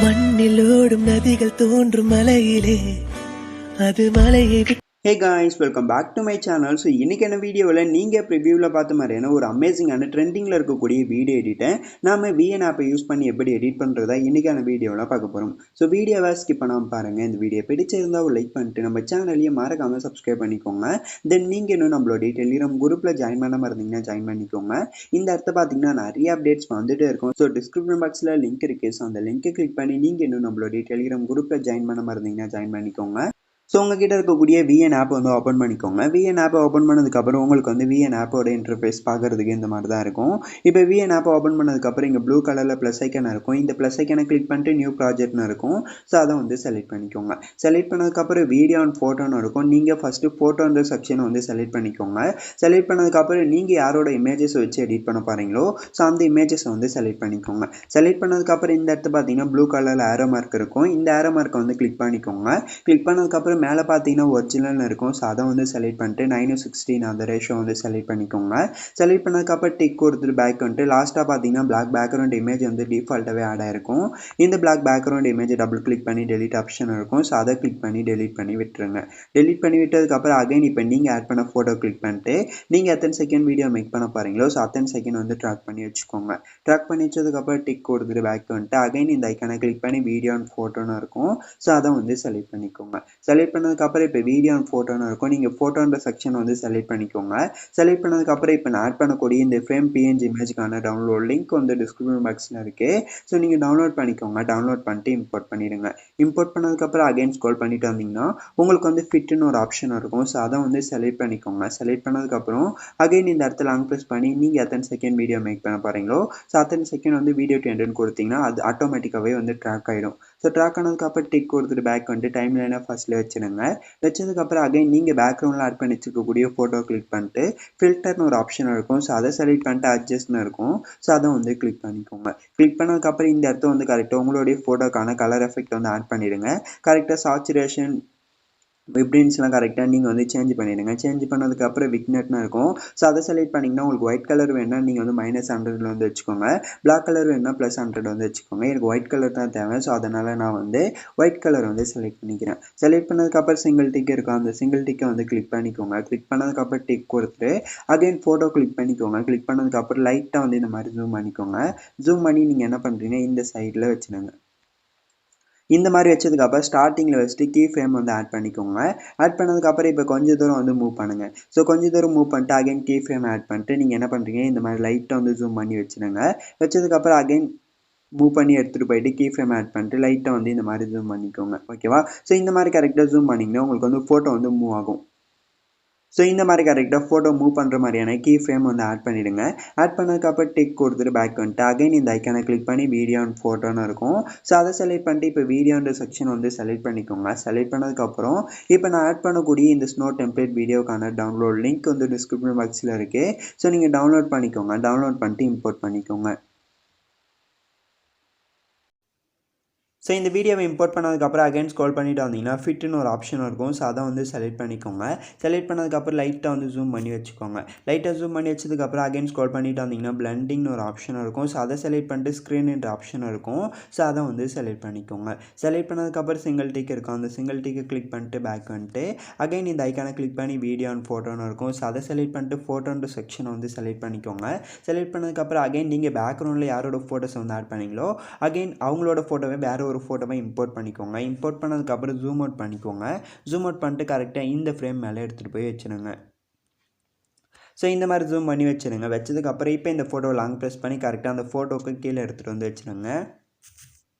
மண்ணிலோடும் நதிகள் தோன்றும் மலையிலே அது மலையை Hey guys, welcome back to my channel. So இன்னைக்கு என்ன வீடியோவில் நீங்கள் ப்ரிவியூவில் பார்த்த மாதிரியான ஒரு அமேசிங்கான ட்ரெண்டிங்கில் இருக்கக்கூடிய வீடியோ எடிட்டை நாம VN ஆப்பை யூஸ் பண்ணி எப்படி எடிட் பண்ணுறதா இன்றைக்கான வீடியோவில் பார்க்க போகிறோம். ஸோ வீடியோவை ஸ்கிப் பண்ணாமல் பாருங்கள். இந்த வீடியோ பிடிச்சிருந்தால் ஒரு லைக் பண்ணிட்டு நம்ம சேனலையும் மறக்காமல் சப்ஸ்கிரைப் பண்ணிக்கோங்க. தென் நீங்கள் இன்னும் நம்மளுடைய டெலிகிராம் குரூப்பில் ஜாயின் பண்ணாமல் இருந்தீங்கன்னா ஜாயின் பண்ணிக்கோங்க. இந்த இடத்த பார்த்தீங்கன்னா நிறைய அப்டேட்ஸ் வந்துட்டே இருக்கும். ஸோ டிஸ்கிரிப்ஷன் பாக்ஸில் லிங்க் இருக்குது. ஸோ அந்த லிங்க்கை கிளிக் பண்ணி நீங்கள் இன்னும் நம்மளுடைய டெலிகிராம் குரூப்பில் ஜாயின் பண்ணாமல் இருந்தீங்கன்னா ஜாயின் பண்ணிக்கோங்க. ஸோ உங்ககிட்ட இருக்கக்கூடிய VN ஆப் வந்து ஓப்பன் பண்ணிக்கோங்க. VN ஆப்பை ஓப்பன் பண்ணதுக்கப்புறம் உங்களுக்கு வந்து VN ஆப்போட இன்டர்ஃபேஸ் பார்க்குறதுக்கு இந்த மாதிரி தான் இருக்கும். இப்போ VN ஆப்பை ஓப்பன் பண்ணதுக்கப்புறம் இங்கே ப்ளூ கலரில் ப்ளஸ் ஐக்கன் இருக்கும். இந்த ப்ளஸ் ஐக்கனை கிளிக் பண்ணிட்டு நியூ ப்ராஜெக்ட்னு இருக்கும். ஸோ அதை வந்து செலக்ட் பண்ணிக்கோங்க. செலக்ட் பண்ணதுக்கப்புறம் வீடியோ அண்ட் ஃபோட்டோன்னு இருக்கும். நீங்கள் ஃபஸ்ட்டு ஃபோட்டோன்ற செக்ஷனை வந்து செலக்ட் பண்ணிக்கோங்க. செலக்ட் பண்ணதுக்கப்புறம் நீங்கள் யாரோட இமேஜஸ் வச்சு எடிட் பண்ண போகிறீங்களோ ஸோ அந்த இமேஜஸை வந்து செலக்ட் பண்ணிக்கோங்க. செலக்ட் பண்ணதுக்கப்புறம் இந்த இடத்துல பார்த்தீங்கன்னா ப்ளூ கலரில் ஆரோ மார்க் இருக்கும். இந்த ஆரோ மார்க்கை வந்து கிளிக் பண்ணிக்கோங்க. கிளிக் பண்ணதுக்கப்புறம் மேலே பார்த்தீங்கன்னா ஒரிஜினல்னு இருக்கும். ஸோ அதை வந்து செலக்ட் பண்ணிட்டு 9:16 அந்த ரேஷோ வந்து செலக்ட் பண்ணிக்கோங்க. செலக்ட் பண்ணதுக்கப்புறம் டிக் கொடுத்துட்டு பேக் வந்துட்டு லாஸ்ட்டாக பார்த்தீங்கன்னா பிளாக் பேக்ரவுண்ட் இமேஜ் வந்து டிஃபால்ட்டாகவே ஆட் ஆயிருக்கும். இந்த black background image double click பண்ணி டெலிட் ஆப்ஷன் இருக்கும். ஸோ அதை கிளிக் பண்ணி டெலிட் பண்ணி விட்டுருங்க. டெலிட் பண்ணி விட்டதுக்கப்புறம் அகைன் இப்போ நீங்கள் ஆட் பண்ண ஃபோட்டோ கிளிக் பண்ணிட்டு நீங்கள் எத்தனை செகண்ட் வீடியோ மேக் பண்ண போகிறீங்களோ ஸோ அத்தனை செகண்ட் வந்து ட்ராக் பண்ணி வச்சுக்கோங்க. ட்ராக் பண்ணி வச்சதுக்கப்புறம் டிக் கொடுத்துட்டு பேக் வந்துட்டு அகைன் இந்த ஐக்கானை கிளிக் பண்ணி வீடியோ அண்ட் ஃபோட்டோன்னு இருக்கும். ஸோ அதை வந்து செலக்ட் பண்ணிக்கோங்க. செலக்ட் பண்ணதுக்கப்புறம் இப்போ வீடியோ அண்ட் ஃபோட்டோன்னு இருக்கும். நீங்கள் ஃபோட்டோன்ற செக்ஷன் வந்து செலக்ட் பண்ணிக்கோங்க. செலக்ட் பண்ணதுக்கப்புறம் இப்போ நான் ஆட் பண்ணக்கூடிய இந்த ஃப்ரேம் PNG இமேஜுக்கான டவுன்லோட் லிங்க் வந்து டிஸ்கிரிப்ஷன் பாக்ஸில் இருக்குது. ஸோ நீங்கள் டவுன்லோட் பண்ணிக்கோங்க. டவுன்லோட் பண்ணிட்டு இம்போர்ட் பண்ணிடுங்க. இம்போர்ட் பண்ணதுக்கப்புறம் அகைன் ஸ்க்ரோல் பண்ணிட்டு வந்தீங்கன்னா உங்களுக்கு வந்து ஃபிட்னு ஒரு ஆப்ஷன் இருக்கும். ஸோ அதை வந்து செலக்ட் பண்ணிக்கோங்க. செலக்ட் பண்ணதுக்கப்புறம் அகைன் இந்த இடத்துல லாங் ப்ரெஸ் பண்ணி நீங்கள் எத்தனை செகண்ட் வீடியோ மேக் பண்ண போகிறீங்களோ ஸோ அத்தனை செகண்ட் வந்து வீடியோ டெண்டுன்னு கொடுத்தீங்கன்னா அது ஆட்டோமேட்டிக்காகவே வந்து ட்ராக் ஆகிடும். ஸோ ட்ராக் ஆனதுக்கப்புறம் டிக் கொடுத்துட்டு பேக் வந்துட்டு டைம் லைனாக ஃபஸ்ட்டில் வச்சுருங்க. வச்சதுக்கப்புறம் அகைன் நீங்கள் பேக்ரவுண்டில் ஆட் பண்ணி வச்சுக்கக்கூடிய ஃபோட்டோ கிளிக் பண்ணிட்டு ஃபில்டர்னு ஒரு ஆப்ஷன் இருக்கும். ஸோ அதை செலக்ட் பண்ணிட்டு அட்ஜஸ்ட்னு இருக்கும். ஸோ அதை வந்து கிளிக் பண்ணிக்கோங்க. கிளிக் பண்ணதுக்கப்புறம் இந்த இடத்த வந்து கரெக்டாக உங்களுடைய ஃபோட்டோக்கான கலர் எஃபெக்ட் வந்து ஆட் பண்ணிடுங்க. கரெக்டாக சாச்சுரேஷன் விப்ரின்ஸ்லாம் கரெக்டாக நீங்கள் வந்து சேஞ்ச் பண்ணிவிடுங்க. சேஞ்ச் பண்ணதுக்கப்புறம் விக்னெட்னு இருக்கும். ஸோ அதை செலக்ட் பண்ணிங்கன்னா உங்களுக்கு ஒயிட் கலர் வேணுன்னா நீங்கள் வந்து -100 வந்து வச்சுக்கோங்க. பிளாக் கலர் வேணுன்னா +100 வந்து வச்சுக்கோங்க. எனக்கு ஒயிட் கலர் தான் தேவை. ஸோ அதனால் நான் வந்து ஒயிட் கலர் வந்து செலக்ட் பண்ணிக்கிறேன். செலக்ட் பண்ணதுக்கப்புறம் சிங்கிள் டிக் இருக்கும். அந்த சிங்கிள் டிக்கை வந்து கிளிக் பண்ணிக்கோங்க. கிளிக் பண்ணதுக்கப்புறம் டிக் கொடுத்துட்டு அகைன் ஃபோட்டோ கிளிக் பண்ணிக்கோங்க. கிளிக் பண்ணதுக்கப்புறம் லைட்டாக வந்து இந்த மாதிரி ஜூம் பண்ணிக்கோங்க. ஜூம் பண்ணி நீங்கள் என்ன பண்ணுறீங்க இந்த சைடில் வச்சுடுங்க. இந்த மாதிரி வச்சதுக்கப்புறம் ஸ்டார்டிங்கில் வச்சுட்டு கீ ஃப்ரேம் வந்து ஆட் பண்ணிக்கோங்க. ஆட் பண்ணதுக்கப்புறம் இப்போ கொஞ்சம் தூரம் வந்து மூவ் பண்ணுங்கள். ஸோ கொஞ்சம் தூரம் மூவ் பண்ணிட்டு அகைன் கீ ஃப்ரேம் ஆட் பண்ணிட்டு நீங்கள் என்ன பண்ணுறீங்க இந்த மாதிரி லைட்டாக வந்து ஜூம் பண்ணி வச்சுருங்க. வச்சதுக்கப்புறம் அகைன் மூவ் பண்ணி எடுத்துகிட்டு போயிட்டு கீ ஃப்ரேம் ஆட் பண்ணிட்டு லைட்டாக வந்து இந்த மாதிரி ஜூம் பண்ணிக்கோங்க. ஓகேவா? ஸோ இந்த மாதிரி கரெக்டாக ஜூம் பண்ணிங்கன்னா உங்களுக்கு வந்து ஃபோட்டோ வந்து மூவ் ஆகும். ஸோ இந்த மாதிரி கரெக்டாக ஃபோட்டோ மூவ் பண்ணுற மாதிரியான கீ ஃப்ரேம் வந்து ஆட் பண்ணிவிடுங்க. ஆட் பண்ணதுக்கப்புறம் டிக் கொடுத்துட்டு பேக் வந்துட்டு அகைன் இந்த ஐக்கானை கிளிக் பண்ணி வீடியோ அண்ட் ஃபோட்டோன்னு இருக்கும். ஸோ அதை செலக்ட் பண்ணிட்டு இப்போ வீடியோன்ற செக்ஷன் வந்து செலக்ட் பண்ணிக்கோங்க. செலக்ட் பண்ணதுக்கப்புறம் இப்போ நான் ஆட் பண்ணக்கூடிய இந்த ஸ்னோ டெம்ப்ளேட் வீடியோக்கான டவுன்லோட் லிங்க் வந்து டிஸ்கிரிப்ஷன் பாக்ஸில் இருக்குது. ஸோ நீங்கள் டவுன்லோட் பண்ணிக்கோங்க. டவுன்லோட் பண்ணிட்டு இம்போர்ட் பண்ணிக்கோங்க. ஸோ இந்த வீடியோவை இம்போர்ட் பண்ணதுக்கப்புறம் அகைன் ஸ்க்ரோல் பண்ணிட்டு வந்தீங்கன்னா ஃபிட்னு ஒரு ஆப்ஷன் இருக்கும். ஸோ அதை வந்து செலக்ட் பண்ணிக்கோங்க. செலக்ட் பண்ணதுக்கப்புறம் லைட்டாக வந்து ஜூம் பண்ணி வச்சுக்கோங்க. லைட்டாக ஜூம் பண்ணி வச்சதுக்கப்புறம் அகைன் ஸ்க்ரோல் பண்ணிட்டு வந்தீங்கன்னா பிளண்டிங்னு ஒரு ஆப்ஷன் இருக்கும். ஸோ அதை செலக்ட் பண்ணிட்டு ஸ்க்ரீன்ன்ற ஆப்ஷன் இருக்கும். ஸோ அதை வந்து செலக்ட் பண்ணிக்கோங்க. செலக்ட் பண்ணதுக்கப்புறம் சிங்கிள் டிக் இருக்கும். அந்த சிங்கிள் டிக்கை கிளிக் பண்ணிட்டு பேக் வந்துட்டு அகைன் இந்த ஐக்கானை கிளிக் பண்ணி வீடியோ அண்ட் ஃபோட்டோன்னு இருக்கும். ஸோ அதை செலக்ட் பண்ணிட்டு ஃபோட்டோன்ற செக்ஷனை வந்து செலக்ட் பண்ணிக்கோங்க. செலக்ட் பண்ணதுக்கப்புறம் அகைன் நீங்கள் பேக்ரவுண்டில் யாரோட ஃபோட்டோஸ் வந்து ஆட் பண்ணீங்களோ அகைன் அவங்களோட ஃபோட்டோவை வேறு ஒரு ஃபோட்டோவை இம்போர்ட் பண்ணிக்கோங்க. இம்போர்ட் பண்ணதுக்கப்புறம் ஜூம் அவுட் பண்ணிக்கோங்க. ஜூம் அவுட் பண்ணிட்டு கரெக்டாக இந்த ஃப்ரேம் மேலே எடுத்துகிட்டு போய் வச்சுருங்க. ஸோ இந்த மாதிரி ஜூம் பண்ணி வச்சுருங்க. வச்சதுக்கப்புறம் இப்போ இந்த ஃபோட்டோ லாங் ப்ரெஸ் பண்ணி கரெக்டாக அந்த ஃபோட்டோவுக்கு கீழே எடுத்துகிட்டு வந்து வச்சுருங்க.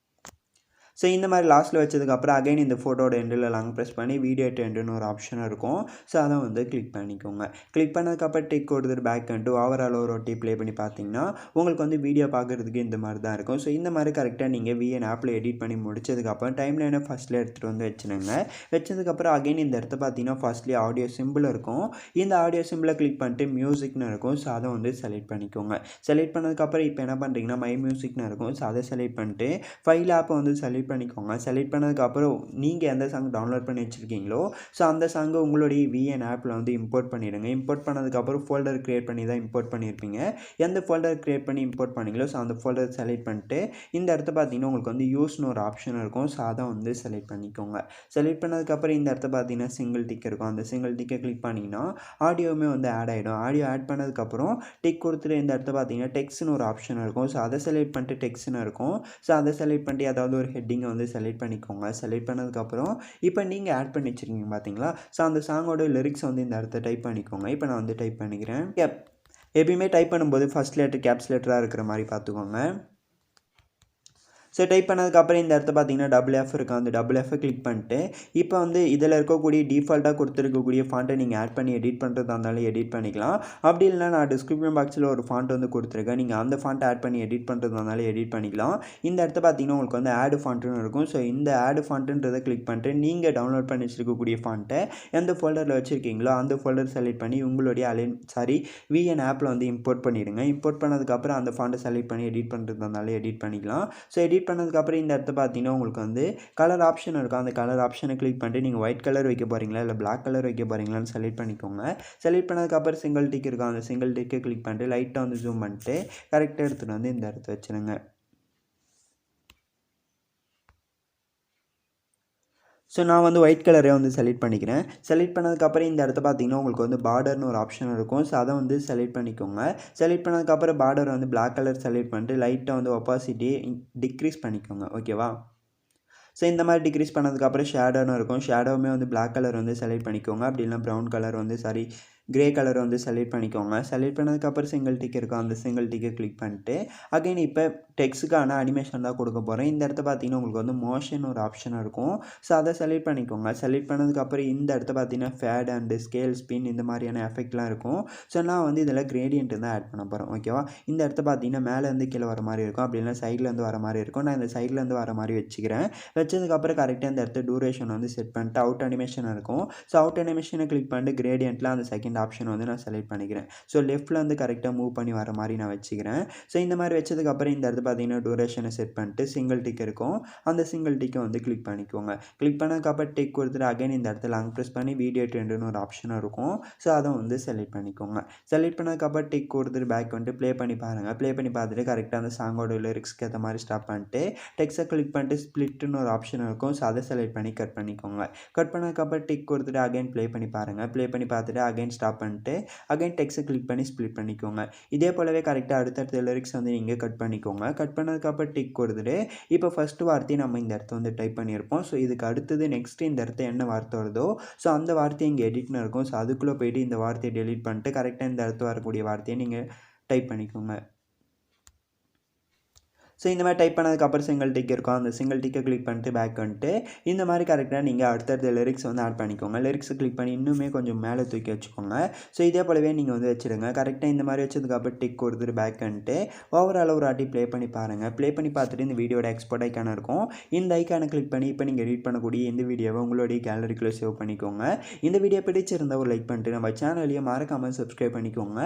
ஸோ இந்த மாதிரி லாஸ்ட்டில் வச்சதுக்கப்புறம் அகைன் இந்த ஃபோட்டோட எண்டில் லாங் ப்ரெஸ் பண்ணி வீடியோ எண்டுன்னு ஒரு ஆப்ஷன் இருக்கும். ஸோ அதை வந்து கிளிக் பண்ணிக்கோங்க. கிளிக் பண்ணதுக்கப்புறம் டிக் கொடுத்துட்டு பேக் வந்துட்டு ஓவரால் ஒரு ஒட்டி ப்ளே பண்ணி பார்த்தீங்கன்னா உங்களுக்கு வந்து வீடியோ பார்க்குறதுக்கு இந்த மாதிரி தான் இருக்கும். ஸோ இந்த மாதிரி கரெக்டாக நீங்கள் VN ஆப்பில் எடிட் பண்ணி முடிச்சதுக்கப்புறம் டைம் லைனை ஃபஸ்ட்டில் எடுத்துகிட்டு வந்து வச்சுருங்க. வச்சதுக்கப்புறம் அகைன் இந்த இடத்த பார்த்தீங்கன்னா ஃபஸ்ட்லி ஆடியோ சிம்பிள் இருக்கும். இந்த ஆடியோ சிம்பிளை கிளிக் பண்ணிட்டு மியூசிக்னு இருக்கும். ஸோ அதை வந்து செலக்ட் பண்ணிக்கோங்க. செலக்ட் பண்ணதுக்கப்புறம் இப்போ என்ன பண்ணுறீங்கன்னா மை மியூசிக்னு இருக்கும். ஸோ அதை செலக்ட் பண்ணிட்டு ஃபைல் ஆப்பை வந்து செலக்ட் பண்ணிக்கோங்க. செலக்ட் பண்ணதுக்கப்புறம் நீங்கள் எந்த சாங் டவுன்லோட் பண்ணி வச்சுருக்கீங்களோ ஸோ அந்த சாங்கை உங்களுடைய விஎன் ஆப்பில் வந்து இம்போர்ட் பண்ணிவிடுங்க. இம்போர்ட் பண்ணதுக்கப்புறம் ஃபோல்டர் க்ரியேட் பண்ணி தான் இம்போர்ட் பண்ணியிருப்பீங்க. எந்த ஃபோல்டர் க்ரியேட் பண்ணி இம்போர்ட் பண்ணிங்களோ ஸோ அந்த ஃபோல்டர் செலக்ட் பண்ணிட்டு இந்த இடத்த பார்த்தீங்கன்னா உங்களுக்கு வந்து யூஸ்னு ஒரு ஆப்ஷன் இருக்கும். ஸோ அதை வந்து செலக்ட் பண்ணிக்கோங்க. செலக்ட் பண்ணதுக்கப்புறம் இந்த இடத்த பார்த்தீங்கன்னா சிங்கிள் டிக் இருக்கும். அந்த சிங்கிள் டிக்கை கிளிக் பண்ணிங்கன்னா ஆடியோவுமே வந்து ஆட் ஆகிடும். ஆடியோ ஆட் பண்ணதுக்கப்புறம் டிக் கொடுத்துட்டு இந்த இடத்த பார்த்தீங்கன்னா டெக்ஸ்ட்னு ஒரு ஆப்ஷன் இருக்கும். ஸோ அதை செலக்ட் பண்ணிட்டு டெக்ஸ்ட்னு இருக்கும். ஸோ அதை செலக்ட் பண்ணிட்டு ஏதாவது ஒரு ஹெட்டிங்கை வந்து செலக்ட் பண்ணிக்கோங்க. செலக்ட் பண்ணதுக்கப்புறம் இப்போ நீங்கள் ஆட் பண்ணி வச்சுருக்கீங்க பார்த்தீங்களா ஸோ அந்த சாங்கோட லிரிக்ஸ் வந்து இந்த இடத்த டைப் பண்ணிக்கோங்க. இப்போ நான் வந்து டைப் பண்ணிக்கிறேன். எப்பயுமே டைப் பண்ணும்போது ஃபஸ்ட் லெட்டர் கேப்ஸ் லெட்டராக இருக்கிற மாதிரி பார்த்துக்கோங்க. ஸோ டைப் பண்ணதுக்கப்புறம் இந்த இடத்த பார்த்தீங்கன்னா டபுள் இருக்கும். அந்த டபுள் கிளிக் பண்ணிட்டு இப்போ வந்து இதில் இருக்கக்கூடிய டிஃபால்ட்டாக கொடுத்துருக்கக்கூடிய ஃபாண்ட்டை நீங்கள் ஆட் பண்ணி எடிட் பண்ணுறதா இருந்தாலும் எடிட் பண்ணிக்கலாம். அப்படி இல்லைனா நான் டிஸ்கிரிப்ஷன் பாக்ஸில் ஒரு ஃபாண்ட் வந்து கொடுத்துருக்கேன். நீங்கள் அந்த ஃபாண்ட்டை ஆட் பண்ணி எடிட் பண்ணுறதா இருந்தாலும் எடிட் பண்ணிக்கலாம். இந்த இடத்த பார்த்தீங்கன்னா உங்களுக்கு வந்து ஆட் ஃபாண்ட்டுன்னு இருக்கும். ஸோ இந்த ஆட் ஃபாண்ட்டுன்றதை கிளிக் பண்ணிட்டு நீங்கள் டவுன்லோட் பண்ணி வச்சுருக்கக்கூடிய ஃபாண்ட்டை எந்த ஃபோல்டரில் வச்சுருக்கீங்களோ அந்த ஃபோல்டர் செலக்ட் பண்ணி உங்களுடைய விஎன் ஆப்பில் வந்து இம்போர்ட் பண்ணிவிடுங்க. இம்போர்ட் பண்ணதுக்கப்புறம் அந்த ஃபாண்ட்டை செலக்ட் பண்ணி எடிட் பண்ணுறதா இருந்தாலும் எடிட் பண்ணிக்கலாம். ஸோ எடிட் பண்ணதுக்கப்புறம் இந்த இடத்த பார்த்தீங்கன்னா உங்களுக்கு வந்து கலர் ஆப்ஷன் இருக்கும். அந்த கலர் ஆப்ஷனை கிளிக் பண்ணிட்டு நீங்கள் ஒயிட் கலர் வைக்க போகிறீங்களா இல்லை பிளாக் கலர் வைக்க போகிறீங்களான்னு செலக்ட் பண்ணிக்கோங்க. செலக்ட் பண்ணதுக்கப்புறம் சிங்கிள் டிக் இருக்கும். அந்த சிங்கிள் டிக்கை கிளிக் பண்ணிட்டு லைட்டாக வந்து ஜூம் பண்ணிட்டு கரெக்டாக எடுத்துகிட்டு வந்து இந்த இடத்த வச்சுருங்க. ஸோ நான் வந்து ஒயிட் கலரே வந்து செலக்ட் பண்ணிக்கிறேன். செலக்ட் பண்ணதுக்கப்புறம் இந்த இடத்த பார்த்தீங்கன்னா உங்களுக்கு வந்து பார்டர்னு ஒரு ஆப்ஷன் இருக்கும். ஸோ அதை வந்து செலக்ட் பண்ணிக்கோங்க. செலக்ட் பண்ணதுக்கப்புறம் பார்டர் வந்து பிளாக் கலர் செலக்ட் பண்ணிட்டு லைட்டாக வந்து ஒப்பாசிட்டி டிக்ரீஸ் பண்ணிக்கோங்க. ஓகேவா? ஸோ இந்த மாதிரி டிக்ரீஸ் பண்ணதுக்கப்புறம் ஷேடோன்னு இருக்கும். ஷேடோவுமே வந்து பிளாக் கலர் வந்து செலக்ட் பண்ணிக்கோங்க. அப்படி இல்லைனா ப்ரௌன் கலர் வந்து கிரே கலர் வந்து செலக்ட் பண்ணிக்கோங்க. செலக்ட் பண்ணதுக்கப்புறம் சிங்கிள் டிக் இருக்கும். அந்த சிங்கிள் டிக்கை கிளிக் பண்ணிட்டு அகைன் இப்போ டெக்ஸ்ட்டுக்கான அனிமேஷன் தான் கொடுக்க போகிறேன். இந்த இடத்த பார்த்தீங்கன்னா உங்களுக்கு வந்து மோஷன் ஒரு ஆப்ஷன் இருக்கும். ஸோ அதை செலக்ட் பண்ணிக்கோங்க. செலக்ட் பண்ணதுக்கப்புறம் இந்த இடத்த பார்த்தீங்கன்னா ஃபேட் அண்டு ஸ்கேல் ஸ்பின் இந்த மாதிரியான எஃபெக்ட்லாம் இருக்கும். ஸோ நான் வந்து இதில் கிரேடியன்ட் தான் ஆட் பண்ண போகிறேன். ஓகேவா? இந்த இடத்த பார்த்தீங்கன்னா மேலேருந்து கீழே வர மாதிரி இருக்கும். அப்படி இல்லைனா சைட்லேருந்து வர மாதிரி இருக்கும். நான் இந்த சைட்லேருந்து வர மாதிரி வச்சுக்கிறேன். வச்சதுக்கப்புறம் கரெக்டாக இந்த இடத்த டூரேஷன் வந்து செட் பண்ணிட்டு அவுட் அனிமேஷன் இருக்கும். ஸோ அவுட் அனிமேஷனை கிளிக் பண்ணிட்டு கிரேடியன்ட்டில் அந்த செகண்ட் ஆப்ஷன் வந்து நான் செலக்ட் பண்ணிக்கிறேன். ஸோ லெஃப்ட்டில் வந்து கரெக்டாக மூவ் பண்ணி வர மாதிரி நான் வச்சுக்கிறேன். ஸோ இந்த மாதிரி வச்சதுக்கப்புறம் இந்த இடத்துல பார்த்தீங்கன்னா டூரேஷனை செட் பண்ணிட்டு சிங்கிள் டிக் இருக்கும். அந்த சிங்கிள் டிக்கை வந்து கிளிக் பண்ணிக்கோங்க. கிளிக் பண்ணதுக்கப்புறம் டிக் கொடுத்துட்டு அகைன் இந்த இடத்துல லாங் ப்ரெஸ் பண்ணி வீடியோ ட்ரெண்டுன்னு ஒரு ஆப்ஷன் இருக்கும். ஸோ அதை வந்து செலக்ட் பண்ணிக்கோங்க. செலக்ட் பண்ணதுக்கப்புறம் டிக் கொடுத்துட்டு பேக் வந்துட்டு ப்ளே பண்ணி பாருங்கள். ப்ளே பண்ணி பார்த்துட்டு கரெக்டாக அந்த சாங்கோட லிரிக்ஸ்க்கு ஏற்ற மாதிரி ஸ்டாப் பண்ணிட்டு டெக்ஸ்ட்டை கிளிக் பண்ணிட்டு ஸ்ப்ளிட்டுன்னு ஒரு ஆப்ஷன் இருக்கும். ஸோ அதை செலக்ட் பண்ணி கட் பண்ணிக்கோங்க. கட் பண்ணதுக்கப்புறம் டிக் கொடுத்துட்டு அகைன் ப்ளே பண்ணி பாருங்கள். ப்ளே பண்ணி பார்த்துட்டு அகைன் ஸ்டாப் பண்ணிட்டு அகைன் டெக்ஸ்ட்டை கிளிக் பண்ணி ஸ்ப்ளிட் பண்ணிக்கோங்க. இதே போலவே கரெக்டாக அடுத்தடுத்த லிரிக்ஸ் வந்து நீங்கள் கட் பண்ணிக்கோங்க. கட் பண்ணதுக்கப்புறம் டிக் கொடுத்துட்டு இப்போ ஃபஸ்ட்டு வார்த்தையை நம்ம இந்த இடத்த வந்து டைப் பண்ணியிருப்போம். ஸோ இதுக்கு அடுத்தது நெக்ஸ்ட்டு இந்த இடத்த என்ன வார்த்தை வருதோ ஸோ அந்த வார்த்தையை இங்கே எடிட்னு இருக்கும். ஸோ அதுக்குள்ளே போய்ட்டு இந்த வார்த்தையை டெலீட் பண்ணிட்டு கரெக்டாக இந்த இடத்துல வரக்கூடிய வார்த்தையை நீங்கள் டைப் பண்ணிக்கோங்க. ஸோ இந்த மாதிரி டைப் பண்ணதுக்கப்புறம் சிங்கிள் டிக் இருக்கும். அந்த சிங்கிள் டிக்கை கிளிக் பண்ணிட்டு பேக் வந்துட்டு இந்த மாதிரி கரெக்டாக நீங்கள் அடுத்தடுத்த லிரிக்ஸ் வந்து ஆட் பண்ணிக்கோங்க. லிரிக்ஸை கிளிக் பண்ணி இன்னுமே கொஞ்சம் மேலே தூக்கி வச்சுக்கோங்க. ஸோ இதே போலவே நீங்கள் வந்து வச்சுருங்க. கரெக்டாக இந்த மாதிரி வச்சதுக்கப்புறம் டிக் கொடுத்துட்டு பேக் வந்துட்டு ஓவரால் ஒரு வாட்டி ப்ளே பண்ணி பாருங்கள். ப்ளே பண்ணி பார்த்துட்டு இந்த வீடியோட எக்ஸ்போர்ட் ஐக்கான இருக்கும். இந்த ஐக்கானை கிளிக் பண்ணி இப்போ நீங்கள் எடிட் பண்ணக்கூடிய இந்த வீடியோவை உங்களுடைய கேலரிக்குள்ளே சேவ் பண்ணிக்கோங்க. இந்த வீடியோ பிடிச்சிருந்தால் ஒரு லைக் பண்ணிட்டு நம்ம சேனலையும் மறக்காமல் சப்ஸ்கிரைப் பண்ணிக்கோங்க.